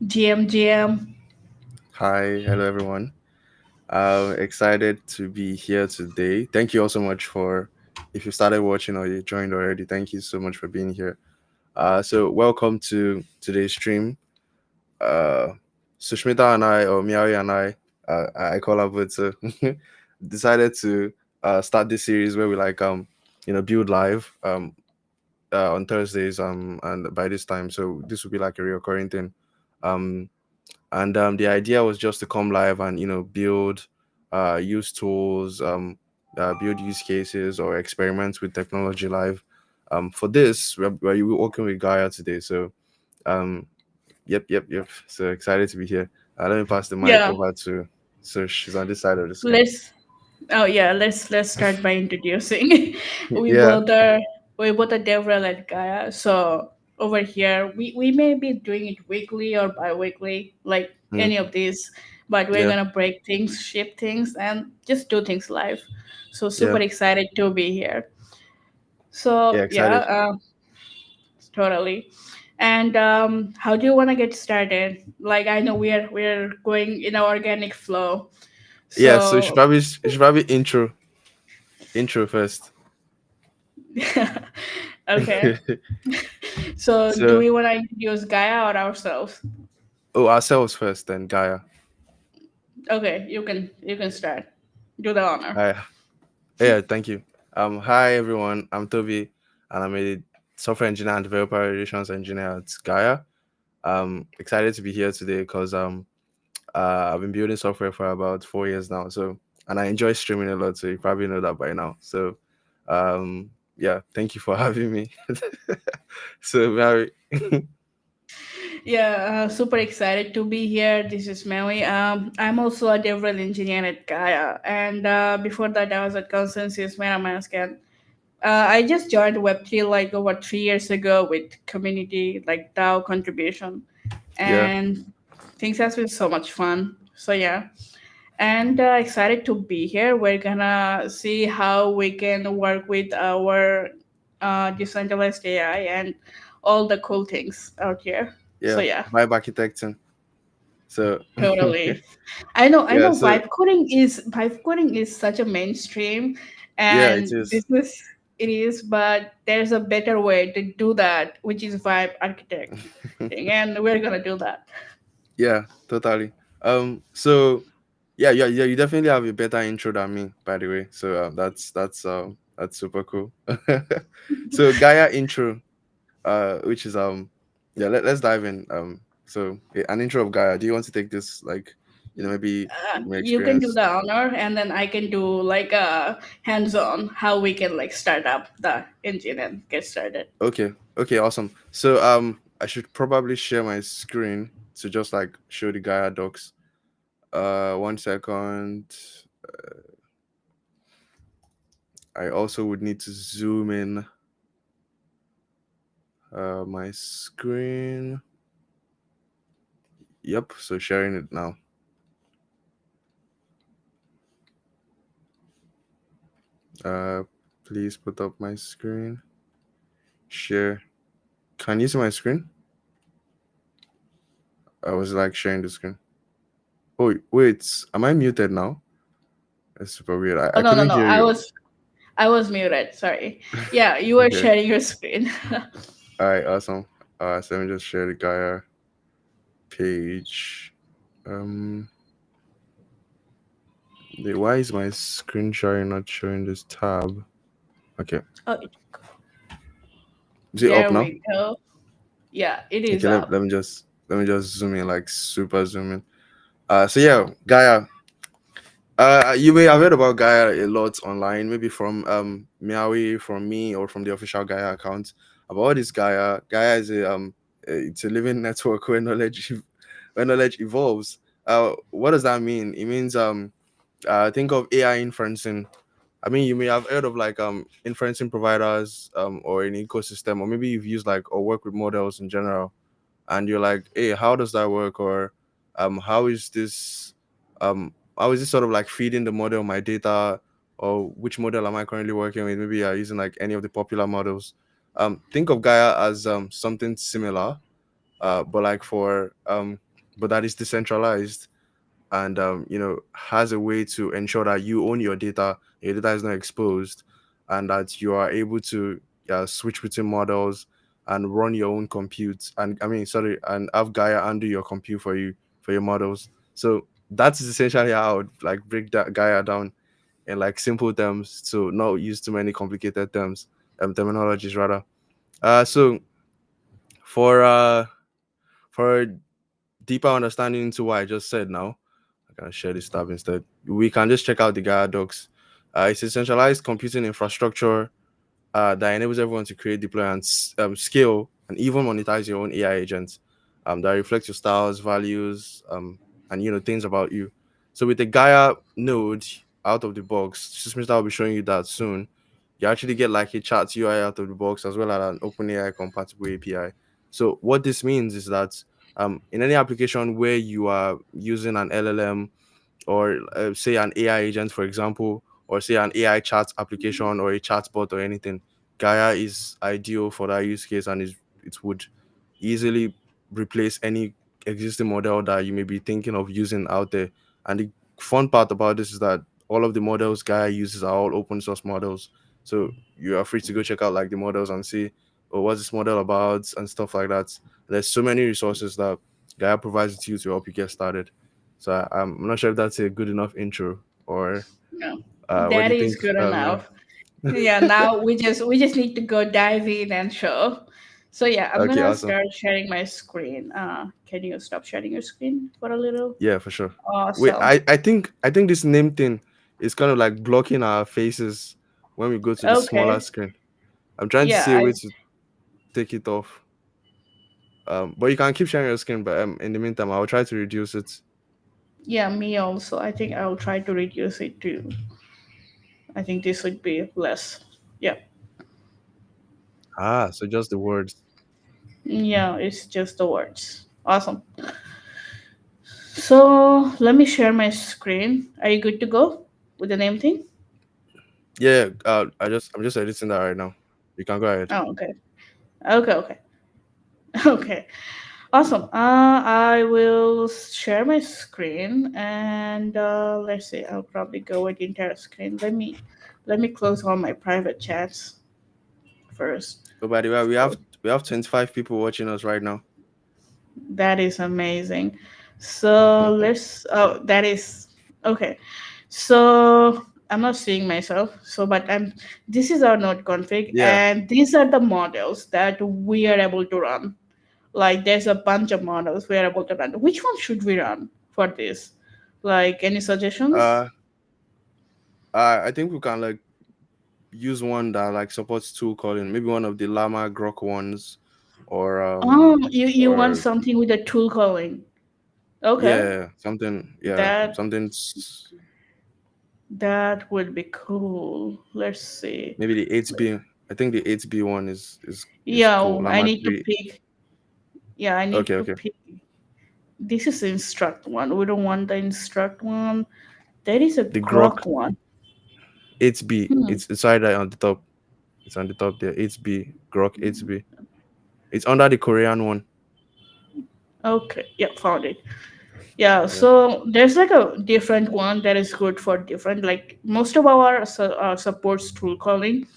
GM. Hi, hello everyone. Excited to be here today. Thank you all so much for if you started watching or you joined already. Thank you so much for being here. So welcome to today's stream. Uh, Sushmita and I, or Meowy and I call her, but decided to start this series where we build live on Thursdays and by this time. So this will be like a recurring thing. Um, and the idea was just to come live and build use tools, build use cases or experiments with technology live. For this we're working with Gaia today, so um yep, so excited to be here. Let me pass the mic Yeah, over to, so she's on this side of the screen. let's. Oh yeah, let's start by introducing. we Yeah. both are we both are Devrel and Gaia. So over here, we may be doing it weekly or bi-weekly, like Mm, any of these, but we're yeah, gonna break things, ship things, and just do things live. So super yeah, excited to be here. yeah, So yeah, excited. totally. And how do you want to get started? Like I know we're going in our organic flow. Yeah, so she So probably she should probably intro first. okay. So do So, we want to introduce Gaia or ourselves? oh, ourselves first, then Gaia. Okay, you can start. Do the honor. Hi. Yeah, thank you. Hi everyone. I'm Toby, and I'm a software engineer and developer relations engineer at Gaia. Excited to be here today because I've been building software for about 4 years now. So, and I enjoy streaming a lot. So you probably know that by now. So, yeah, thank you for having me. So, Mary, Yeah, super excited to be here. This is Meowy. I'm also a DevRel engineer at Gaia, and before that, I was at Consensus MetaMask. And I just joined Web3 like over 3 years ago with community like DAO contribution, yeah, and things has been so much fun. So yeah, and excited to be here. We're gonna see how we can work with our decentralized AI and all the cool things out here. So yeah, yeah, vibe architecting. So, totally. I know yeah, so vibe coding is such a mainstream, yeah, it and is. this is it is, but there's a better way to do that, which is vibe architecting, and we're gonna do that. Yeah, totally. So yeah, you definitely have a better intro than me, by the way. So that's super cool. So Gaia intro, which is yeah, let's dive in. So an intro of Gaia. Do you want to take this, like, maybe from your You can do experience? the honor, and then I can do like a hands-on how we can like start up the engine and get started. Okay, awesome. So I should probably share my screen to just like show the Gaia docs. 1 second. I also would need to zoom in my screen. Yep, so sharing it now. Uh, please put up my screen. Share. Can you see my screen? I was like sharing the screen. Oh wait, am I muted now? That's super weird. I Oh no, no, couldn't no! hear I you. was I was muted. Sorry. Yeah, you were Okay. sharing your screen. All right. Awesome. So let me just share the Gaia page. Um, why is my screen sharing not showing this tab? Okay. Oh, Is it up there now? we go. Yeah, it is Okay. up. Let me just zoom in, like super zoom in. So yeah, Gaia. You may have heard about Gaia a lot online, maybe from Meowy, from me, or from the official Gaia account. About what is Gaia? Gaia is it's a living network where where knowledge evolves. What does that mean? It means think of AI inferencing. I mean, you may have heard of like inferencing providers or an ecosystem, or maybe you've used like or work with models in general, and you're like, hey, how does that work? Or how is this how is this sort of like feeding the model my data, or which model am I currently working with? Maybe you're using like any of the popular models. Think of Gaia as something similar, but like for but that is decentralized and has a way to ensure that you own your data is not exposed, and that you are able to switch between models and run your own compute, and I mean sorry, and have Gaia undo your compute for you for your models. So that's essentially how I would like break that Gaia down in like simple terms to not use too many complicated terms, terminologies rather. So for for deeper understanding into what I just said now, I can share this tab instead. We can just check out the Gaia docs. It's a centralized computing infrastructure that enables everyone to create, deploy, and scale, and even monetize your own AI agents that reflect your styles, values, and things about you. So with the Gaia node out of the box, System will be showing you that soon. You actually get like a chat UI out of the box as well as an OpenAI compatible API. So what this means is that in any application where you are using an LLM or say an AI agent, for example, or say an AI chat application or a chatbot or anything, Gaia is ideal for that use case, and it would easily replace any existing model that you may be thinking of using out there. And the fun part about this is that all of the models Gaia uses are all open source models. So you are free to go check out like the models and see, oh, what's this model about and stuff like that. There's so many resources that Gaia provides to you to help you get started. So I'm not sure if that's a good enough intro, or No, what do that you is think, good Mel? enough. Yeah, now we just need to go dive in and show. So yeah, I'm Okay, gonna awesome. start sharing my screen. Can you stop sharing your screen for a little? Yeah, for sure. Wait, Awesome. I think this name thing is kind of like blocking our faces when we go to the smaller Okay. screen. I'm trying to Yeah, see a way to take it off. But you can keep sharing your screen, but in the meantime, I'll try to reduce it. yeah, me also. I think I'll try to reduce it too. I think this would be less. Yeah. Ah, so just the words. Yeah, it's just the words. Awesome. So let me share my screen. Are you good to go with the name thing? Yeah, I'm just editing that right now. You can go ahead. Oh, okay. Okay, okay. Okay. Awesome. I will share my screen and let's see. I'll probably go with the entire screen. Let me close all my private chats first. So by the way, So we have 25 people watching us right now. that is amazing. So let's. Oh, that is okay. So I'm not seeing myself. So, but I'm. This is our node config, Yeah. and these are the models that we are able to run. Like, there's a bunch of models we are able to run. Which one should we run for this? Like, any suggestions? Uh, I think we can like use one that like supports tool calling. Maybe one of the Llama Grok ones, or You want or something with a tool calling? Okay, yeah, something, yeah, that something that would be cool. Let's see. maybe the 8B. I think the 8B one is Yeah, cool. I Llama need to 3. pick. Yeah, I need Okay, to okay. pick. This is the instruct one. We don't want the instruct one. There is a The Grok grok one. 8B. Hmm. It's either on the top. It's on the top there. 8B Grok 8B. It's under the Korean one. Okay, yeah, found it. Yeah, Yeah. so there's like a different one that is good for different, like most of our supports tool calling,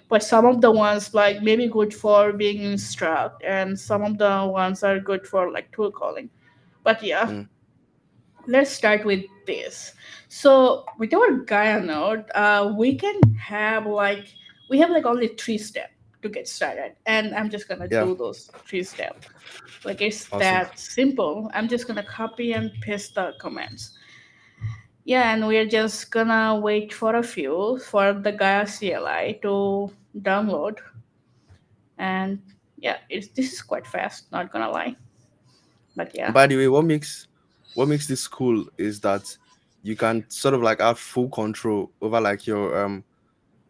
but some of the ones like maybe good for being instruct, and some of the ones are good for like tool calling. But yeah, Mm. let's start with this. So with our Gaia node, we have like only 3 steps to get started, and I'm just gonna Yeah. do those 3 steps. Like, it's Awesome. that simple. I'm just gonna copy and paste the comments. Yeah, and we're just gonna wait for a few for the Gaia CLI to download. And yeah, this is quite fast, not gonna lie. But yeah. And by the way, what makes this cool is that you can sort of like have full control over like your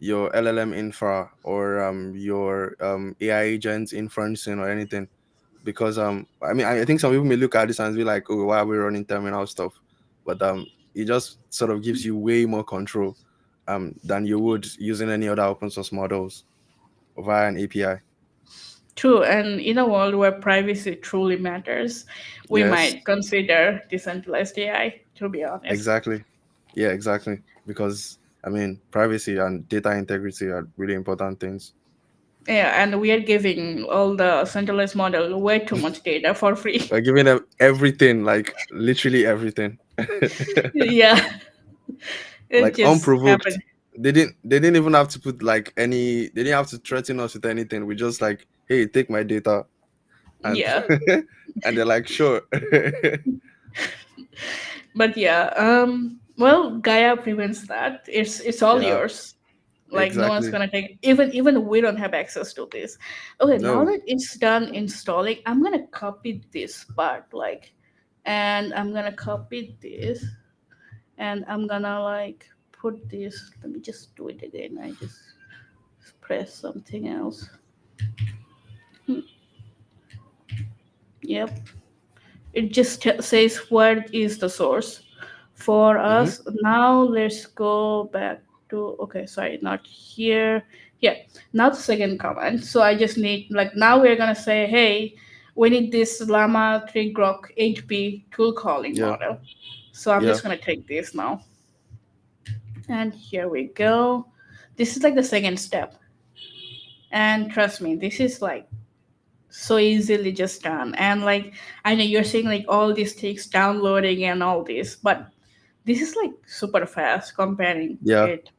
LLM infra or your AI agent inferencing or anything. Because I mean I think some people may look at this and be like, oh, why are we running terminal stuff? But it just sort of gives you way more control than you would using any other open source models via an API. True, and in a world where privacy truly matters, we Yes, might consider decentralized AI, to be honest. exactly. Yeah, exactly. Because I mean, privacy and data integrity are really important things. Yeah, and we are giving all the centralized model way too much data for free. We're giving them everything, like literally everything. Yeah, it Like just unprovoked. happened. They didn't even have to put like any they didn't have to threaten us with anything. We just like, hey, take my data and Yeah, and they're like, sure. but yeah, well, Gaia prevents that. It's all Yeah, yours. Like no one's exactly. gonna take, even we don't have access to this. Okay, now No. that it's done installing, I'm gonna copy this part, like, and I'm gonna copy this, and I'm gonna like put this. Let me just do it again. I just press something else. Hmm, yep, it just says what is the source for Mm-hmm. us. Now let's go back to, okay, sorry, not here. Yeah, now the second command. So I just need, like, now we're gonna say, hey, we need this llama 3 grok 8p tool calling Yeah. model. So I'm Yeah. just gonna take this now, and here we go. This is like the second step, and trust me, this is like so easily just done. And like, I know you're saying like all this takes downloading and all this, but this is like super fast comparing Yeah. it,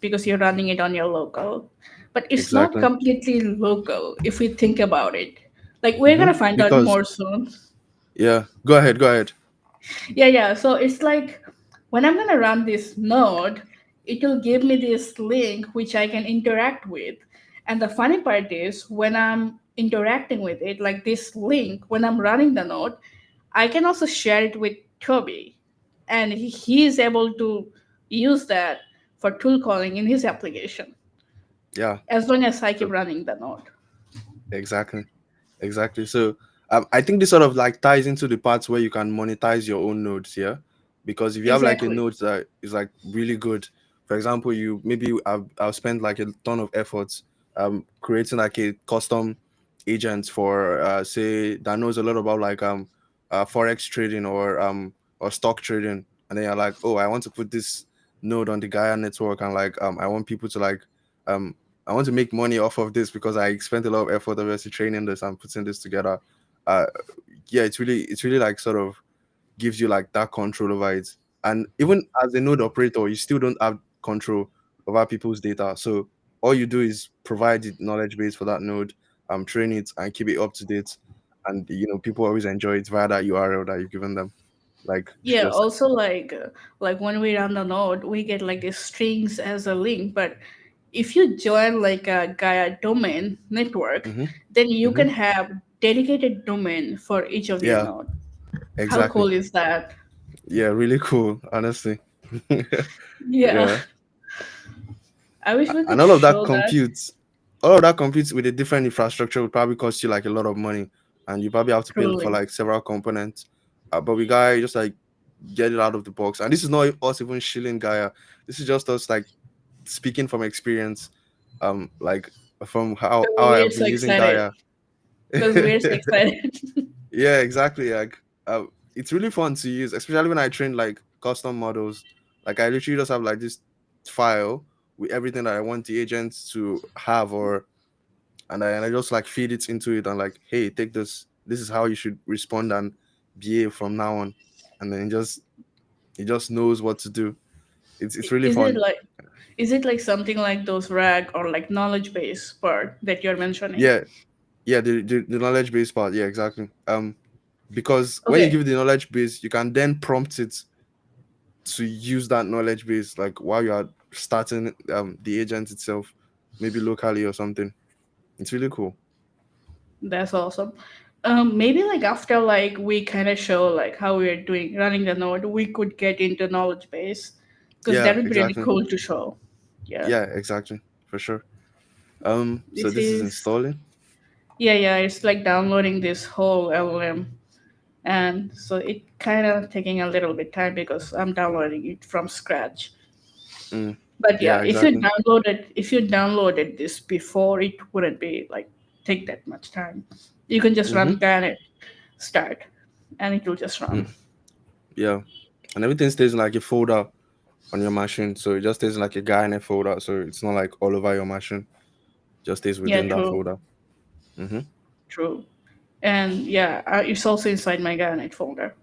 because you're running it on your local. But it's not Exactly. completely local if we think about it. Like, we're Mm-hmm. gonna find out Because more soon. yeah. Go ahead. Go ahead. Yeah, yeah. So it's like when I'm gonna run this node, it will give me this link which I can interact with. And the funny part is when I'm interacting with it, like this link, when I'm running the node, I can also share it with Toby. And he is able to use that for tool calling in his application Yeah. as long as I keep So running the node. exactly. Exactly. So I think this sort of like ties into the parts where you can monetize your own nodes, yeah. Because if you have like a Exactly. node that is like really good, for example, you maybe I've spent like a ton of efforts creating like a custom agent for say that knows a lot about like forex trading or stock trading, and then you're like, oh, I want to put this node on the Gaia network, and like I want people to like um I want to make money off of this because I spent a lot of effort obviously training this and putting this together. Uh yeah, it's really like sort of gives you like that control over it. And even as a node operator, you still don't have control over people's data. So all you do is provide the knowledge base for that node, train it and keep it up to date. And people always enjoy it via that URL that you've given them. Like Yeah, just also like when we run the node, we get like these strings as a link. But if you join like a Gaia domain network, hmm then you hmm can have dedicated domain for each of your yeah, node. How exactly. cool is that? Yeah, really cool, honestly. Yeah, Yeah. I wish we And could all of that show that. computes all of that computes with a different infrastructure would probably cost you like a lot of money, and you probably have to pay for Truly. like several components. But we Gaia just like get it out of the box, and this is not us even shilling Gaia. This is just us like speaking from experience, like from how I We're have so been using excited Gaia. because we're so excited. Yeah, exactly. Like, it's really fun to use, especially when I train like custom models. Like, I literally just have like this file with everything that I want the agents to have, or and I just like feed it into it and like, hey, take this. This is how you should respond and behave from now on, and then it just knows what to do. It's really Is it fun. like, is it like something like those rag or like knowledge base part that you're mentioning? Yeah, yeah. The knowledge base part. Yeah, exactly. Because when you Okay, give it the knowledge base, you can then prompt it to use that knowledge base like while you are starting the agent itself, maybe locally or something. It's really cool. that's awesome. Maybe like after like we kind of show like how we're doing running the node, we could get into knowledge base because Yeah, that would be really exactly. cool to show. Yeah, Yeah, exactly, for sure. So this this is is, installing. yeah, yeah. It's like downloading this whole LLM, and so it kind of taking a little bit time because I'm downloading it from scratch. Mm, But yeah, yeah, exactly. if you downloaded this before, it wouldn't be like. take that much time. You can just Mm-hmm. run Gaia start, and it will just run. Mm. Yeah. And everything stays in like a folder on your machine. So it just stays in like a guy in a folder. So it's not like all over your machine. Just stays Yeah, within that true, folder. Mm-hmm. true. And yeah, it's also inside my Gaia folder.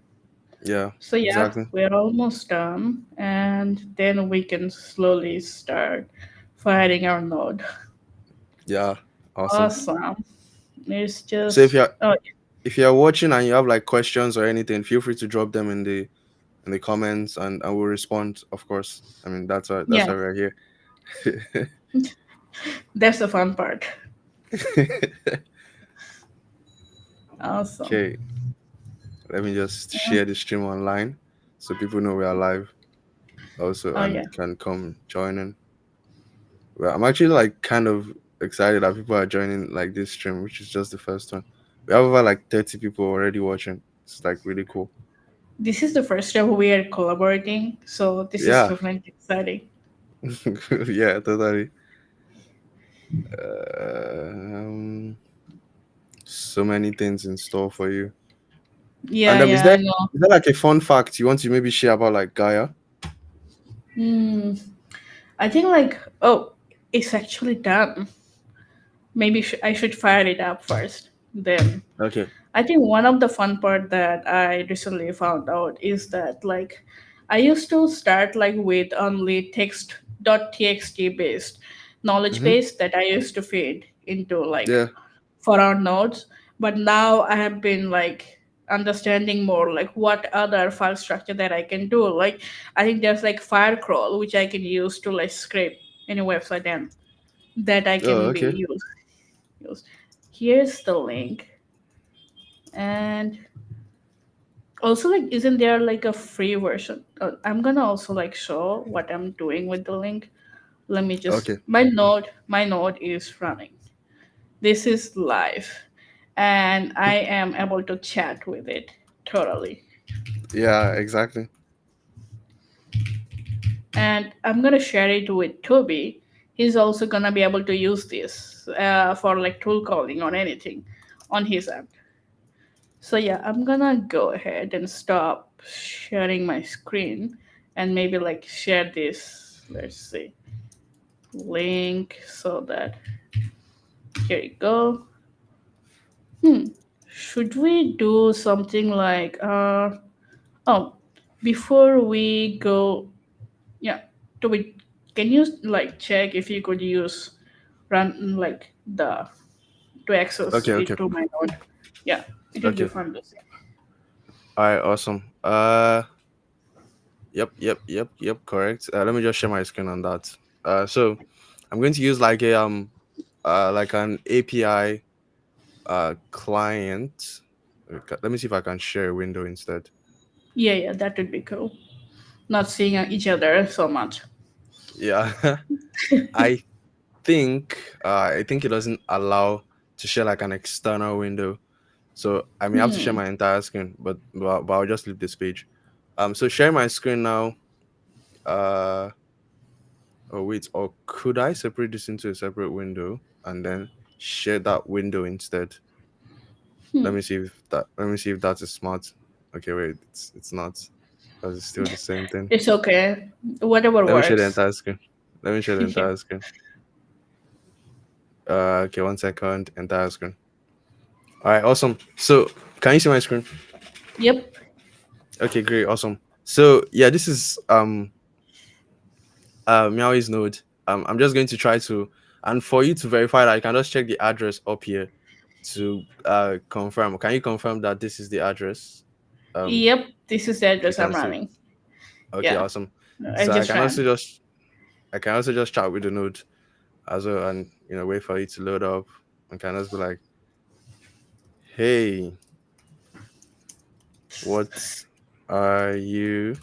Yeah, So yeah, exactly. we're almost done, and then we can slowly start firing our node. Yeah, awesome. Awesome. It's So just oh if you're watching and you have like questions or anything, feel free to drop them in the comments and we'll respond, of course. I mean that's yeah, why we're here. that's the fun part. Awesome. Okay, let me just share the stream online so people know we are live also Oh and yeah, can come join in. Well, I'm actually like kind of excited that people are joining like this stream, which is just the first one. We have over like 30 people already watching. It's like really cool. this is the first time we are collaborating, so this is Yeah. definitely exciting. Yeah, totally. Um, so many things in store for you. And Yeah, yeah, I know. is there like a fun fact you want to maybe share about like Gaia? Hmm. I think like oh, it's actually done. Maybe I should fire it up first. Then Okay. I think one of the fun part that I recently found out is that like I used to start like with only text.txt based knowledge Mm-hmm. base that I used to feed into like Yeah. for our nodes, but now I have been like understanding more like what other file structure that I can do. Like I think there's like Firecrawl which I can use to like scrape any website and that I Oh, can okay. be used. Here's the link. And also like isn't there like a free version? I'm gonna also like show what I'm doing with the link. Let me just Okay. my node is running. This is live and I am able to chat with it totally. Yeah, exactly. And I'm gonna share it with Toby. He's also gonna be able to use this for like tool calling or anything on his app. So yeah, I'm gonna go ahead and stop sharing my screen and maybe like share this, let's see, link so that here you go. Hmm. Should we do something like oh before we go, yeah, do we, can you like check if you could use run like the to access Okay, okay. it to my node? Yeah, it will be Okay. fun to see. All right, awesome. Yep, correct. Let me just share my screen on that. So I'm going to use like an API client. Okay, let me see if I can share a window instead. Yeah, yeah, that would be cool. Not seeing each other so much. Yeah. I I think it doesn't allow to share like an external window. So I may have to share Hmm. my entire screen, but I'll just leave this page. So share my screen now. Uh oh wait, or could I separate this into a separate window and then share that window instead? Hmm. Let me see if that is smart. Okay, wait, it's not because it's still the same thing. It's okay. Whatever Let me share the works. entire screen. Let me share the Yeah. entire screen. Okay, 1 second, entire screen. All right, awesome. So can you see my screen? Yep. Okay, great, awesome. So yeah, this is Meowy's node. I'm just going to try to, and for you to verify that, you can just check the address up here to confirm. Can you confirm that this is the address? Um, Yep. This is the you address I'm can see. running. Okay, Yeah. awesome. I So just ran. I can also just chat with the node as well, and wait for it to load up, and can just be like, hey, what are you,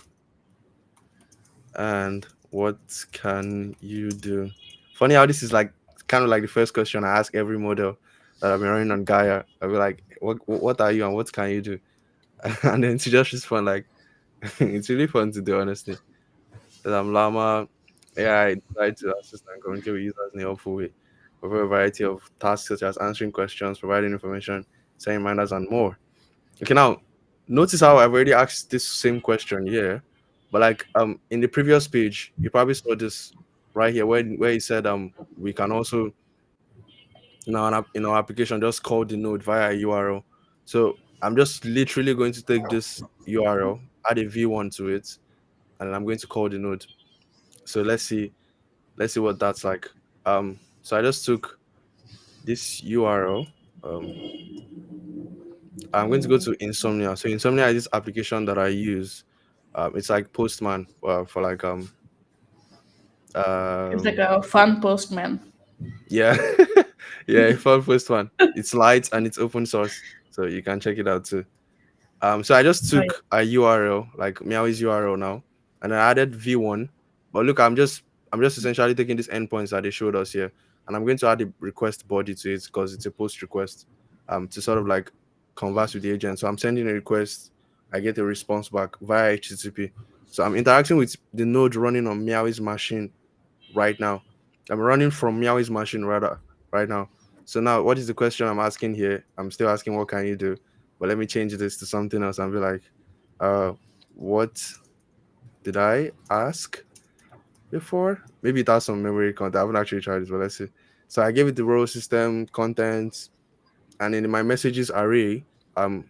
and what can you do? Funny how this is like kind of like the first question I ask every model that I've been running on Gaia. I'll be like, what are you and what can you do? And then to just respond like, it's really fun to do, honestly. That I'm Llama AI, try to assist and communicate with users in a helpful way. over a variety of tasks such as answering questions, providing information, setting reminders, and more. Okay, now notice how I've already asked this same question here, but like in the previous page, you probably saw this right here where he said we can also in our application just call the node via a URL. So I'm just literally going to take this URL, add a v1 to it, and I'm going to call the node. So let's see what that's like. So I just took this URL. Um, I'm going to go to Insomnia. So Insomnia is this application that I use. It's like Postman for like It's like um a fun postman. yeah yeah, for Postman. It's light and it's open source, so you can check it out too. So I just Right. took a URL, like Meowy's URL now, and I added v1. But look, I'm just essentially taking these endpoints that they showed us here, and I'm going to add a request body to it because it's a post request, to sort of like converse with the agent. So I'm sending a request, I get a response back via HTTP. So I'm interacting with the node running on Meowy's machine right now. I'm running from Meowy's machine rather right now. So now, what is the question I'm asking here? I'm still asking, what can you do? But let me change this to something else and be like, uh, what did I ask before? Maybe it has some memory content. I haven't actually tried this, but let's see. So I gave it the role system contents, and in my messages array, um,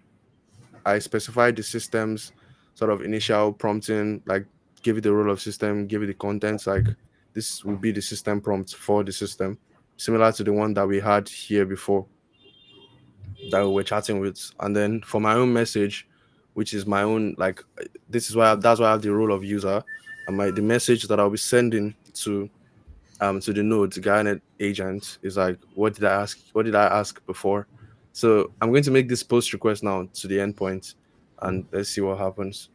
I specified the system's sort of initial prompting, like give it the role of system, give it the contents, like this will be the system prompt for the system, similar to the one that we had here before that we were chatting with. And then for my own message, which is my own, like this is why that's why I have the role of user, and my the message that I'll be sending to the node, the Gaia agent is like, what did I ask? What did I ask before? So I'm going to make this post request now to the endpoint, and let's see what happens.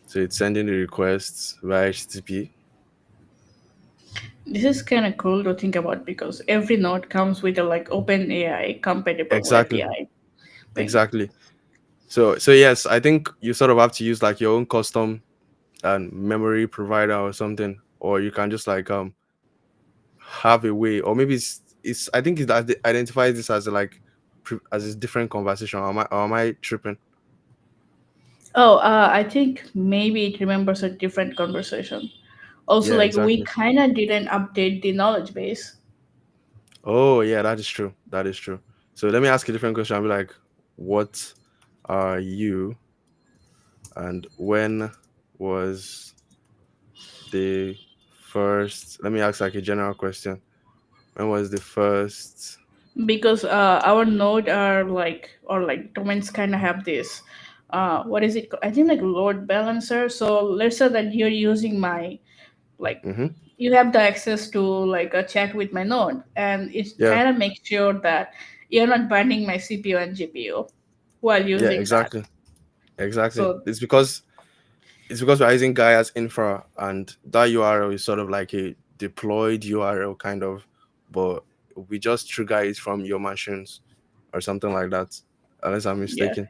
So it's sending the requests via HTTP. This is kind of cool to think about because every node comes with a like open AI compatible Exactly, API thing. exactly. So yes, I think you sort of have to use like your own custom memory provider or something, or you can just like have a way, or maybe it's I think it identifies this as a, like as a different conversation. Or am I tripping? Oh, I think maybe it remembers a different conversation. Also, Yeah, like we exactly. kind of didn't update the knowledge base Oh yeah, that is true. That is true. So let me ask a different question. I'll be like, what are you, and when was the first? Let me ask like a general question. When was the first? because our node are like or like domains kind of have this. What is it? I think like load balancer. So let's say that you're using my like Mm-hmm. you have the access to like a chat with my node, and it Yeah, kind of makes sure that you're not burning my CPU and GPU while yeah, using that. exactly, exactly. So It's because we're using Gaia's infra, and that URL is sort of like a deployed URL kind of, but we just trigger it from your machines or something like that, unless I'm yeah, mistaken.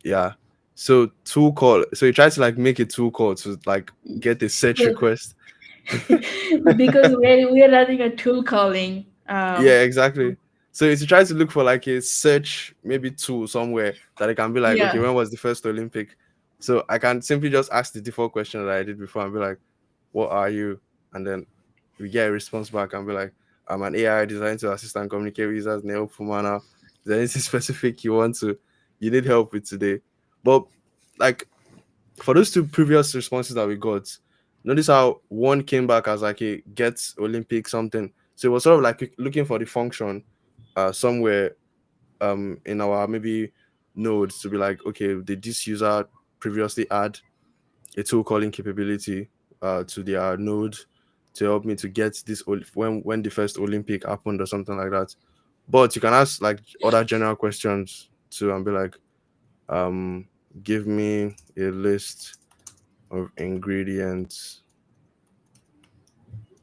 Yeah. So tool call. So you try to like make a tool call to like get a search so request. because we're running a tool calling. Yeah, exactly. So if you try to look for like a search maybe tool somewhere that I can be like, okay, Yeah, when was the first Olympic? So I can simply just ask the default question that I did before and be like, what are you? And then we get a response back and be like, I'm an AI designed to assist and communicate with users in a helpful manner. Is there anything specific you need help with today? But like for those two previous responses that we got, notice how one came back as like a get Olympic something. So it was sort of like looking for the function somewhere in our maybe nodes to be like, okay, did this user previously add a tool calling capability to their node to help me to get this when the first Olympic happened or something like that. But you can ask like other general questions too and be like, um, give me a list of ingredients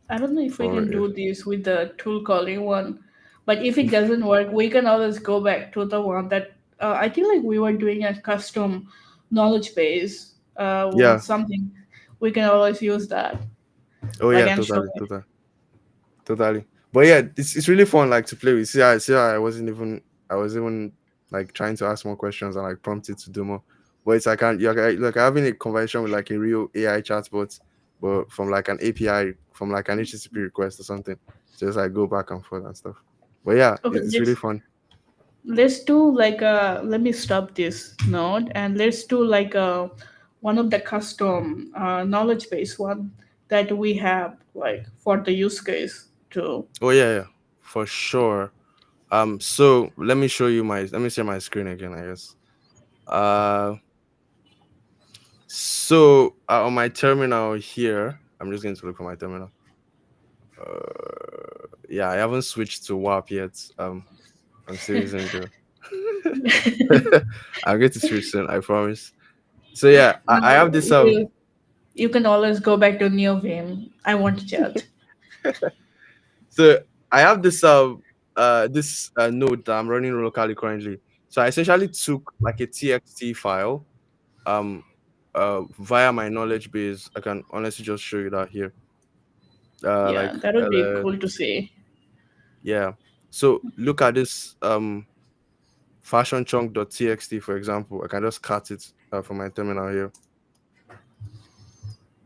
I don't know if we for can it. do this with the tool calling one, but if it doesn't work, we can always go back to the one that I think like we were doing a custom knowledge base with Yeah. something. We can always use that. Oh Like yeah, and show totally, it. totally, totally. But yeah, it's really fun like to play with. See how I was even like trying to ask more questions and like prompted to do more. But it's like you're like having a conversation with like a real AI chatbot, but from like an API, from like an HTTP request or something. So it's like go back and forth and stuff. But yeah, Okay, it's really fun. let's do like a, let me stop this node and let's do like a one of the custom knowledge base one that we have like for the use case too. Oh yeah, for sure. So let me share my screen again, I guess. Uh on my terminal here, I'm just going to look for my terminal. Yeah, I haven't switched to WAP yet. I'm still using the. I'm going to switch soon, I promise. So yeah, I No, have this you can always go back to NeoVim. I want to chat. so I have this node that I'm running locally currently. So I essentially took like a TXT file um via my knowledge base. I can honestly just show you that here. Yeah, Like that would be cool to see. yeah. So look at this fashion chunk.txt, for example. I can just cut it from my terminal here.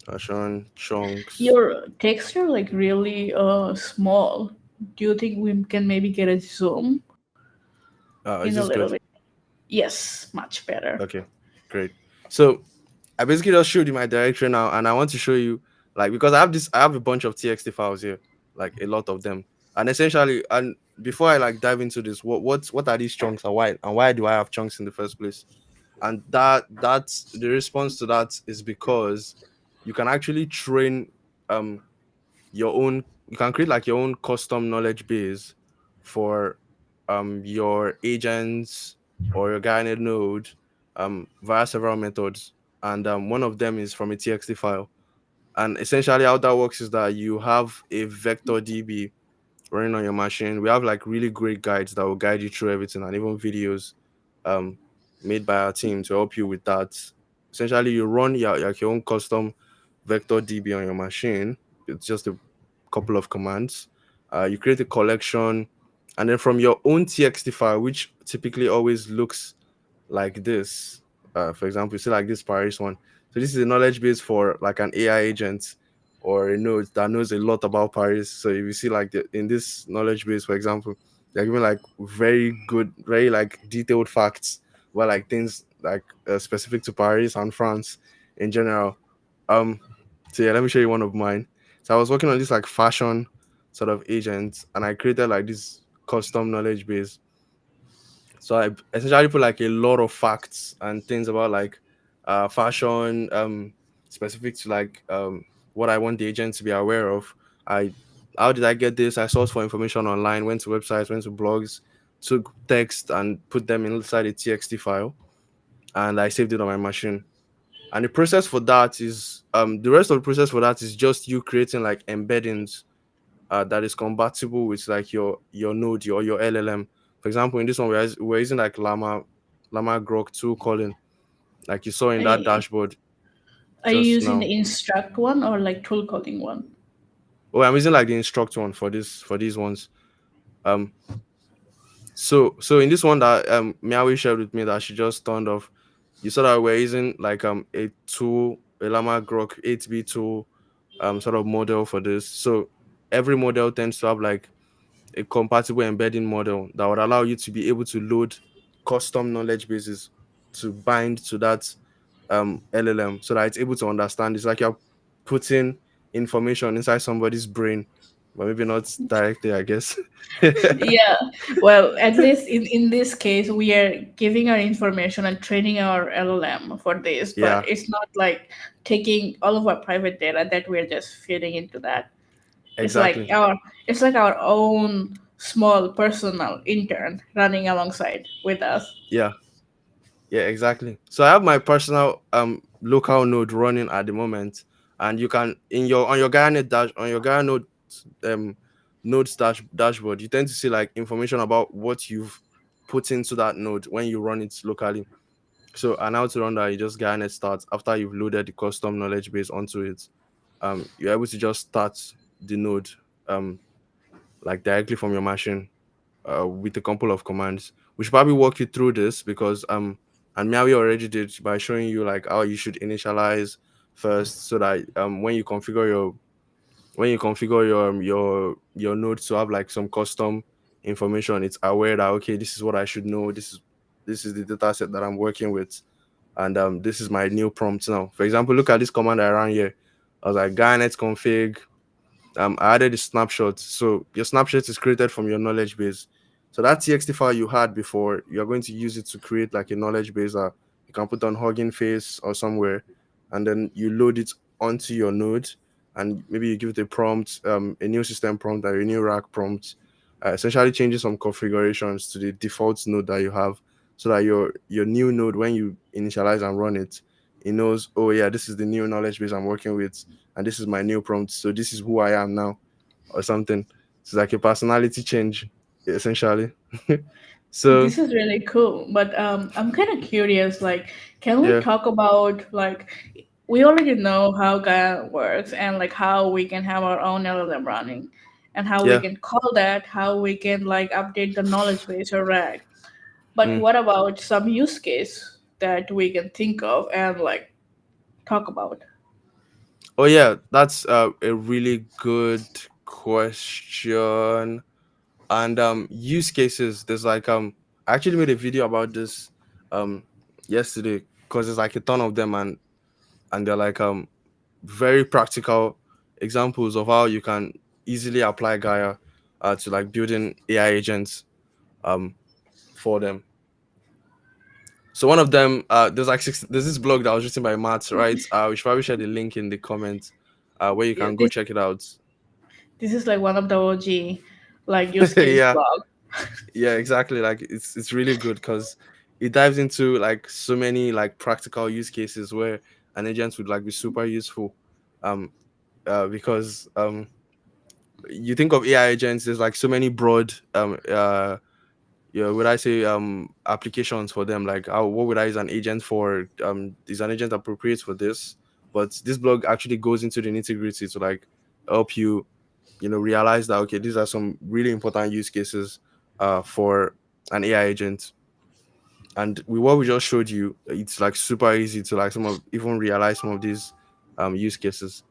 Fashion chunks. Your texture like really small. Do you think we can maybe get a zoom in Is a this little good? bit? Yes, much better. Okay, great. So I basically just showed you my directory now, and I want to show you like because I have a bunch of txt files here, like a lot of them, and essentially, and before I like dive into this, what are these chunks and why do I have chunks in the first place? And that's the response to that is because you can actually train um your own you can create like your own custom knowledge base for your agents or your guided node via several methods, and one of them is from a txt file. And essentially how that works is that you have a vector db running on your machine. We have like really great guides that will guide you through everything, and even videos um made by our team to help you with that. Essentially, you run your own custom vector DB on your machine. It's just a couple of commands. You create a collection, and then from your own TXT file, which typically always looks like this. For example, you see like this Paris one. So this is a knowledge base for like an AI agent or a node that knows a lot about Paris. So if you see like in this knowledge base, for example, they're giving like very good, very like detailed facts about like things like specific to Paris and France in general. Um, so yeah, let me show you one of mine. So I was working on this like fashion sort of agent, and I created like this custom knowledge base. So I essentially put like a lot of facts and things about like fashion, specific to like what I want the agent to be aware of. I How did I get this? I sourced for information online, went to websites, went to blogs, took text and put them inside a TXT file, and I saved it on my machine. And the process for that is the rest of the process for that is just you creating like embeddings that is compatible with like your node your LLM. For example, in this one we're using like Llama Grok 2 calling, like you saw in that I, dashboard are you just using now. the instruct one or like tool coding one? Oh, I'm using like the instruct one for these ones. Um, so in this one that Meowy shared with me that she just turned off, you saw that we're using like a Llama Grok 8B tool sort of model for this. So every model tends to have like a compatible embedding model that would allow you to be able to load custom knowledge bases to bind to that LLM so that it's able to understand. It's like you're putting information inside somebody's brain, but maybe not directly, I guess. Yeah, well, at least in this case, we are giving our information and training our LLM for this, but Yeah, it's not like taking all of our private data that we're just feeding into that. It's like exactly. our own small personal intern running alongside with us. Yeah, yeah, exactly. So I have my personal local node running at the moment, and you can in your on your Gaia dash on your Gaia node um nodes dashboard, you tend to see like information about what you've put into that node when you run it locally. So and how to run that, you just Gaia start after you've loaded the custom knowledge base onto it. You're able to just start the node um like directly from your machine with a couple of commands. We should probably walk you through this because and Meowy already did by showing you like how you should initialize first, so that when you configure your node to have like some custom information, it's aware that okay, this is what I should know. This is the data set that I'm working with, and this is my new prompt now. For example, look at this command I ran here. I was like Gaia config. I added a snapshot. So your snapshot is created from your knowledge base. So that TXT file you had before, you're going to use it to create like a knowledge base that you can put on Hugging Face or somewhere, and then you load it onto your node, and maybe you give it a prompt, a new system prompt or a new rack prompt, essentially changing some configurations to the default node that you have, so that your new node, when you initialize and run it, it knows, oh yeah, this is the new knowledge base I'm working with, and this is my new prompt. So this is who I am now, or something. It's like a personality change, essentially. So This is really cool, but I'm kind of curious. Like, can we yeah, talk about like we already know how Gaia works and like how we can have our own LLM running, and how we yeah. can call that, how we can like update the knowledge base or RAG. But Mm. what about some use case that we can think of and like talk about? Oh yeah, that's a really good question. And use cases. There's like I actually made a video about this um yesterday because there's like a ton of them, and they're like very practical examples of how you can easily apply Gaia to like building AI agents um for them. So one of them, there's this blog that was written by Matt, right? We should probably share the link in the comments, where you Yeah, can go check it out. this is like one of the OG like use case Yeah, blog. yeah, exactly. Like it's really good because it dives into like so many like practical use cases where an agent would like be super useful. Um, because you think of AI agents, there's like so many broad yeah, would I say applications for them, like how, what would I use an agent for, is an agent appropriate for this? But this blog actually goes into the nitty-gritty to like help you, realize that okay, these are some really important use cases for an AI agent. And with what we just showed you, it's like super easy to like some of even realize some of these use cases.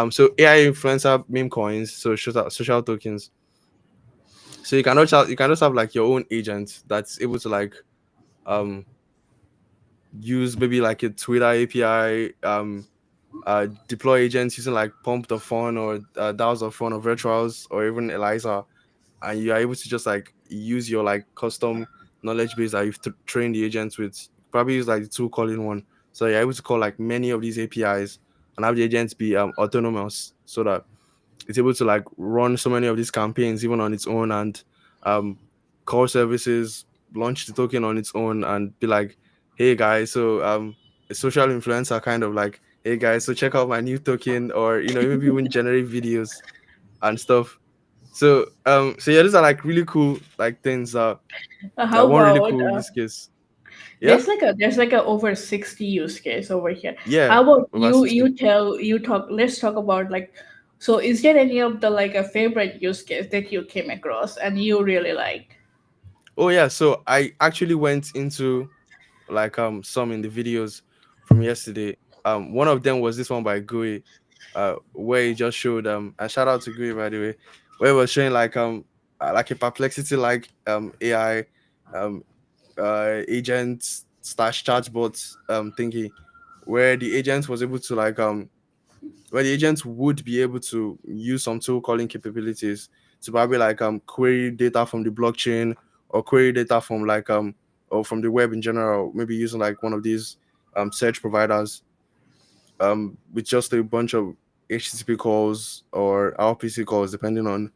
So AI influencer meme coins, so social tokens. So you can just have like your own agent that's able to like um use maybe like a Twitter API, deploy agents using like Pump the Phone or Dials of Phone or Virtuals or even Eliza, and you are able to just like use your like custom knowledge base that you've trained the agents with. Probably use like the tool calling one, so you're able to call like many of these APIs and have the agents be autonomous, so that it's able to like run so many of these campaigns even on its own, and um call services, launch the token on its own, and be like, hey guys, so a social influencer kind of like, hey guys, so check out my new token, or maybe even generate videos and stuff. So yeah, these are like really cool like things that How one really about cool use case. Yeah, there's like a over 60 use case over here. yeah, How about over you 60. you talk, let's talk about like, so is there any of the like a favorite use case that you came across and you really liked? Oh yeah, so I actually went into like some in the videos from yesterday. One of them was this one by Gui, where he just showed and shout out to Gui by the way, where he was showing like a perplexity like AI um agent slash chatbot thingy, where the agent was able to like where the agent would be able to use some tool calling capabilities to probably like query data from the blockchain, or query data from like or from the web in general, maybe using like one of these search providers, with just a bunch of HTTP calls or RPC calls, depending on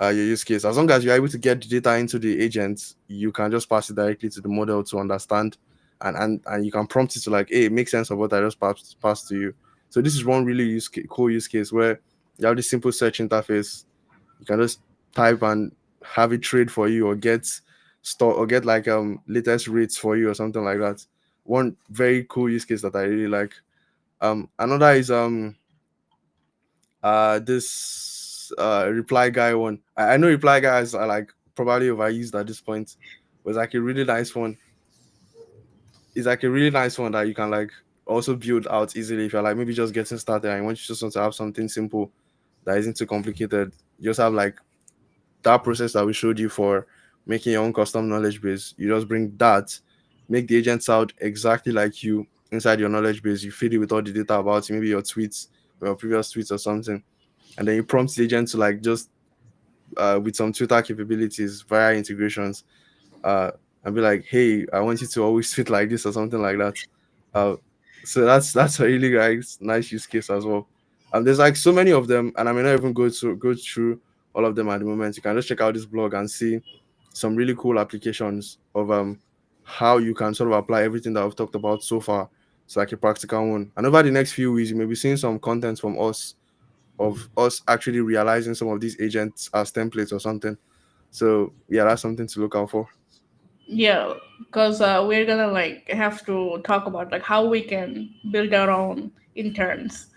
your use case. As long as you're able to get the data into the agent, you can just pass it directly to the model to understand, and you can prompt it to like, hey, make sense of what I just passed to you. So this is one really cool use case where you have this simple search interface. You can just type and have it trade for you, or get store, or get like latest rates for you or something like that. One very cool use case that I really like. Another is this reply guy one. I know reply guys are like probably overused at this point. But it's like a really nice one. It's like a really nice one that you can like also build out easily if you're like maybe just getting started and you want you just want to have something simple that isn't too complicated. You just have like that process that we showed you for making your own custom knowledge base. You just bring that, make the agent sound exactly like you inside your knowledge base. You feed it with all the data about you, maybe your tweets or your previous tweets or something, and then you prompt the agent to like just with some Twitter capabilities via integrations, uh, and be like, "Hey, I want you to always tweet like this" or something like that. Uh, so that's a really nice use case as well. There's like so many of them, and I may not even go through all of them at the moment. You can just check out this blog and see some really cool applications of how you can sort of apply everything that I've talked about so far. It's like a practical one. And over the next few weeks, you may be seeing some content from us of us actually realizing some of these agents as templates or something. So yeah, that's something to look out for. Yeah, because we're gonna like have to talk about like how we can build our own interns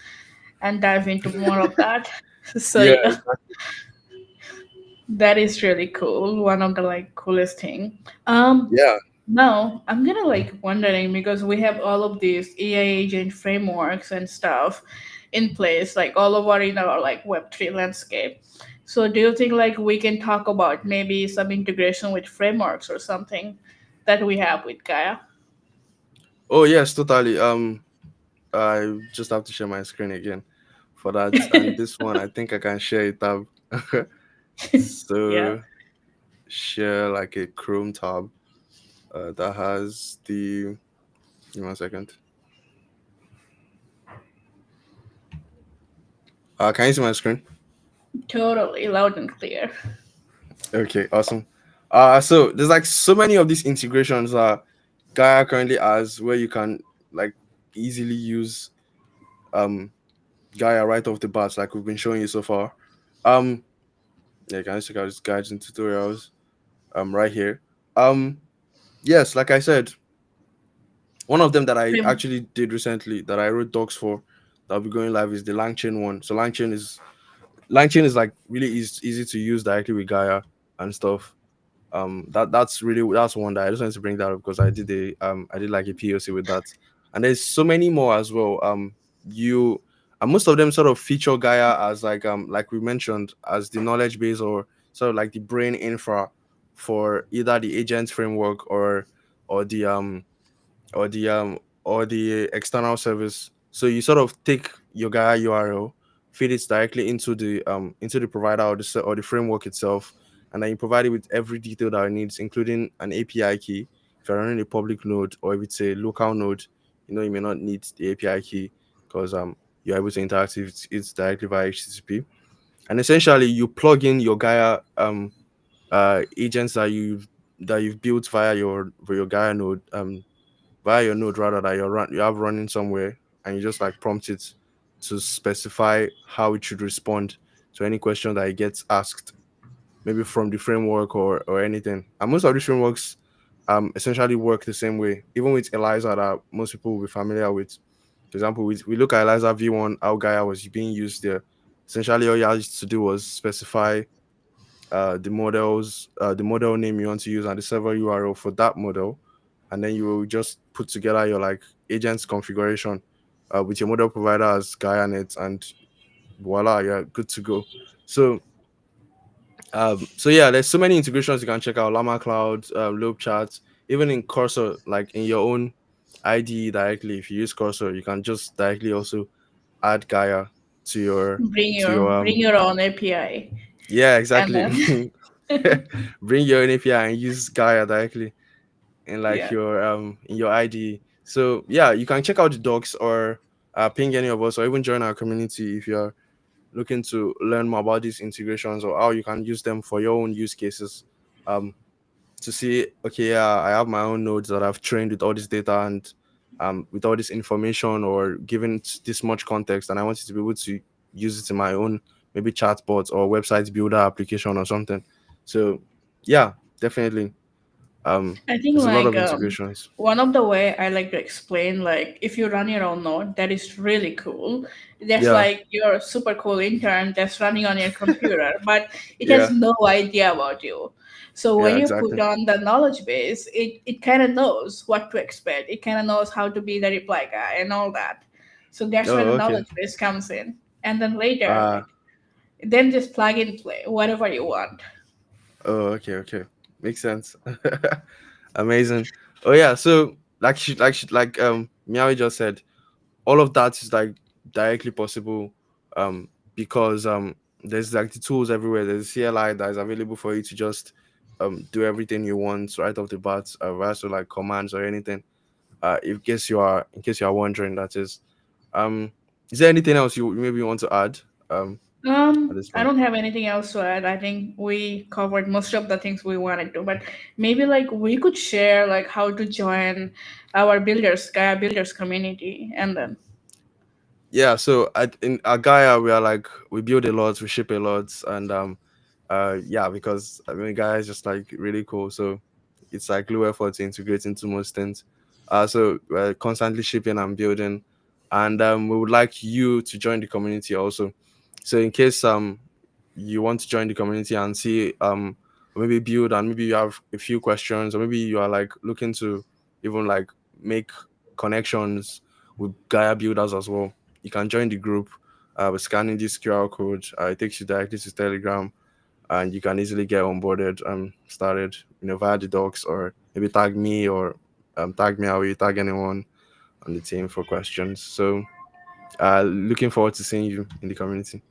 and dive into more of that. So Yeah, yeah, that is really cool. One of the like coolest thing. Um, yeah. Now I'm gonna like wondering because we have all of these AI agent frameworks and stuff in place, like all over in our like Web3 landscape. So do you think like we can talk about maybe some integration with frameworks or something that we have with Gaia? Oh yes, totally. I just have to share my screen again for that. And this one, I think I can share a tab. Yeah, So share like a Chrome tab that has the. Give me 1 second. Can you see my screen? totally loud and clear. Okay, awesome. So there's like so many of these integrations that Gaia currently has where you can like easily use um Gaia right off the bat, like we've been showing you so far. Um, yeah, can you check out these guides and tutorials right here. Um, yes, like I said, one of them that I Frame- actually did recently that I wrote docs for that'll be going live is the LangChain one. So LangChain is like really easy to use directly with Gaia and stuff. That's one that I just wanted to bring that up because I did like a POC with that. And there's so many more as well. You and most of them sort of feature Gaia as like we mentioned as the knowledge base or sort of like the brain infra for either the agent framework or the um or the um or the external service. So you sort of take your Gaia URL, feed it directly into the provider or or the framework itself, and then you provide it with every detail that it needs, including an API key. If you're running a public node or if it's a local node, you may not need the API key because you're able to interact with it directly via HTTP. And essentially you plug in your Gaia agents that you've built via your Gaia node via your node rather that you have running somewhere, and you just like prompt it to specify how it should respond to any question that it gets asked, maybe from the framework or anything. And most of these frameworks essentially work the same way, even with Eliza that most people will be familiar with. For example, we look at Eliza V1, how Gaia was being used there. Essentially, all you had to do was specify the model name you want to use and the server URL for that model, and then you will just put together your like agents configuration with your model provider as GaiaNet, and voila, you're good to go. So so yeah, there's so many integrations you can check out: Llama Cloud, Loop Chat, even in Cursor, like in your own IDE directly. If you use Cursor, you can just directly also add Gaia to your bring your own API, yeah, and exactly. then Bring your own API and use Gaia directly in like yeah, your in your IDE. So yeah, you can check out the docs or ping any of us or even join our community if you're looking to learn more about these integrations or how you can use them for your own use cases. Um, to see, okay, yeah, I have my own nodes that I've trained with all this data and with all this information or given it this much context, and I want you to be able to use it in my own maybe chatbot or website builder application or something. So yeah, definitely. I think There's a lot like of integrations. one of the way I like to explain, like if you run your own node, that is really cool. That's Yeah, like your super cool intern that's running on your computer, but it has yeah, no idea about you. So when yeah, you put exactly. on the knowledge base, it kind of knows what to expect. It kind of knows how to be the reply guy and all that. So that's where Oh, the okay. knowledge base comes in, and then later, Uh, like then just plug and play whatever you want. oh, okay, okay. Makes sense. Amazing. Oh yeah, so Meowy just said, all of that is like directly possible um because there's like the tools everywhere. There's CLI that is available for you to just do everything you want right off the bat, rather so like commands or anything. In case you are wondering, that um is there anything else you maybe want to add at this I point? don't have anything else to add. I think we covered most of the things we wanted to, but maybe like we could share like how to join our builders, Gaia builders community, and then Yeah, so in Gaia we are like we build a lot, we ship a lot, and yeah, because I mean Gaia is just like really cool. So it's like low effort to integrate into most things. So we're constantly shipping and building, and we would like you to join the community also. So in case you want to join the community and see maybe build, and maybe you have a few questions, or maybe you are like looking to even like make connections with Gaia builders as well, you can join the group by scanning this QR code. It takes you directly to Telegram, and you can easily get onboarded and started, via the docs, or maybe tag me, or tag me, or you tag anyone on the team for questions. So, looking forward to seeing you in the community.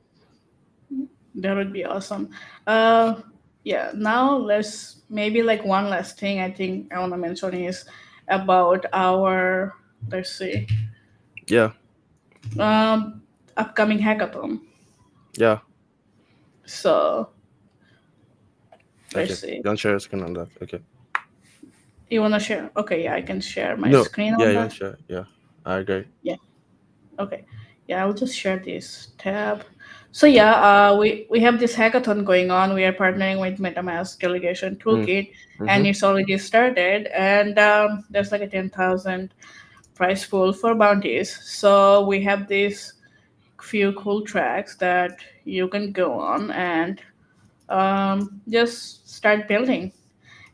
that would be awesome. Uh, yeah. Now let's maybe like one last thing I think I want to mention is about our, let's see, Yeah, um, upcoming hackathon. yeah. So let's Okay, see. you want to share a screen on that? Okay. You wanna share? Okay, yeah, I can share my No, screen yeah, on you want that. to share? Yeah, I agree. Yeah. Okay. Yeah, I'll just share this tab. So yeah, we have this hackathon going on. We are partnering with MetaMask Delegation Mm, Toolkit, and mm-hmm. it's already started. And there's like a 10,000 prize pool for bounties. So we have these few cool tracks that you can go on and just start building.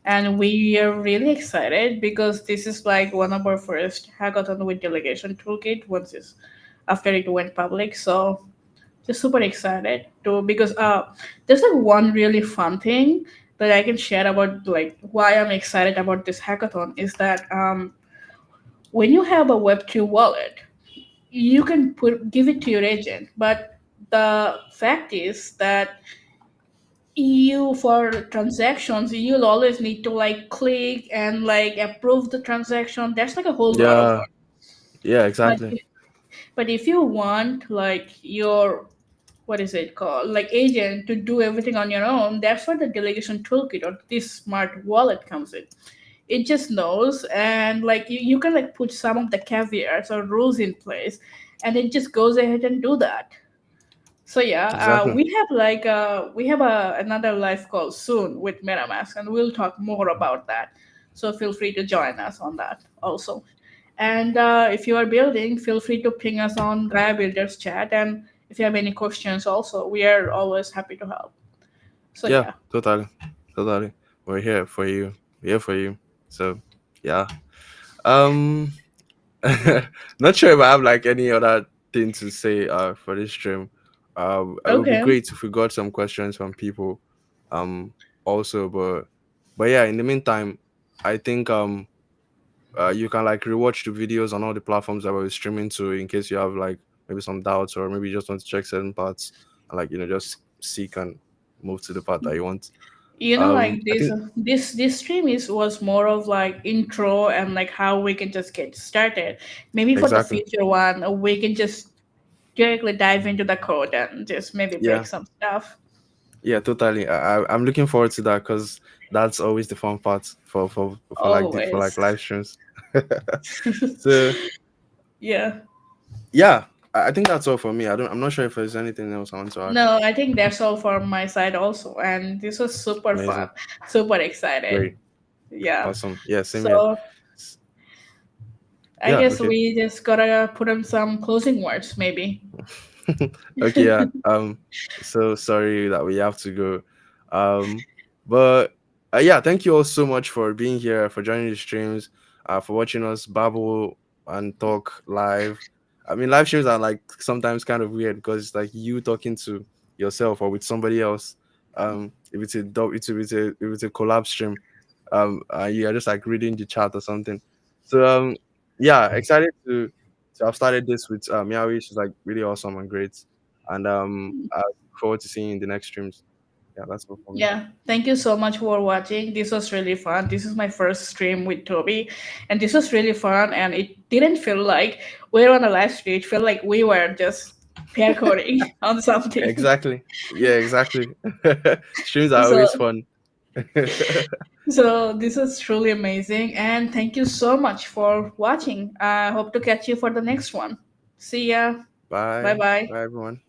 And we are really excited because this is like one of our first hackathon with Delegation Toolkit once it's after it went public. So just super excited to because there's like one really fun thing that I can share about like why I'm excited about this hackathon is that when you have a Web2 wallet, you can give it to your agent, but the fact is that you for transactions you'll always need to like click and like approve the transaction. That's like a whole lot of Yeah, work. yeah, But exactly. but if you want like your what is it called like agent to do everything on your own, that's where the delegation toolkit or this smart wallet comes in. It just knows and like you can like put some of the caveats or rules in place and it just goes ahead and do that. So yeah, Exactly. we have another live call soon with MetaMask, and we'll talk more about that. So feel free to join us on that also. And if you are building, feel free to ping us on Gaia Builders chat. And if you have any questions, also we are always happy to help. So Yeah, yeah. totally, totally. We're here for you. We're here for you. So, yeah. Um, not sure if I have like any other thing to say for this stream. It would be Okay. great if we got some questions from people. Um, also, but yeah. In the meantime, I think you can like rewatch the videos on all the platforms that we're streaming to, in case you have like maybe some doubts, or maybe you just want to check certain parts, and like just seek and move to the part that you want. You know, like I this think this stream is was more of like intro and like how we can just get started. Maybe for the exactly. future one, we can just directly dive into the code and just maybe break Yeah, some stuff. yeah, totally. I'm looking forward to that, because that's always the fun part for like for like Always. live streams. So Yeah. yeah, I think that's all for me. I'm not sure if there's anything else I want to add. No, I think that's all from my side also. And this was super fun. Amazing, Super excited. great. Yeah. Awesome. Yeah, same here. So S- I Yeah, guess okay. we just gotta put in some closing words, maybe. Okay, yeah. So sorry that we have to go. Um, but yeah, thank you all so much for being here, for joining the streams, for watching us babble and talk live. I mean, live streams are like sometimes kind of weird because it's like you talking to yourself or with somebody else. If it's a if it's a collab stream, you are just like reading the chat or something. So yeah, excited to have started this with Meowy. She's like really awesome and great. And I look forward to seeing you in the next streams. Yeah, that's all for me. Yeah, thank you so much for watching. This was really fun. This is my first stream with Toby, and this was really fun. And it didn't feel like we were on a live stream. It felt like we were just pair coding on something. Exactly. Yeah, exactly. Streams are So, always fun. so this is truly amazing. And thank you so much for watching. I hope to catch you for the next one. See ya. Bye Bye. bye. Bye, everyone.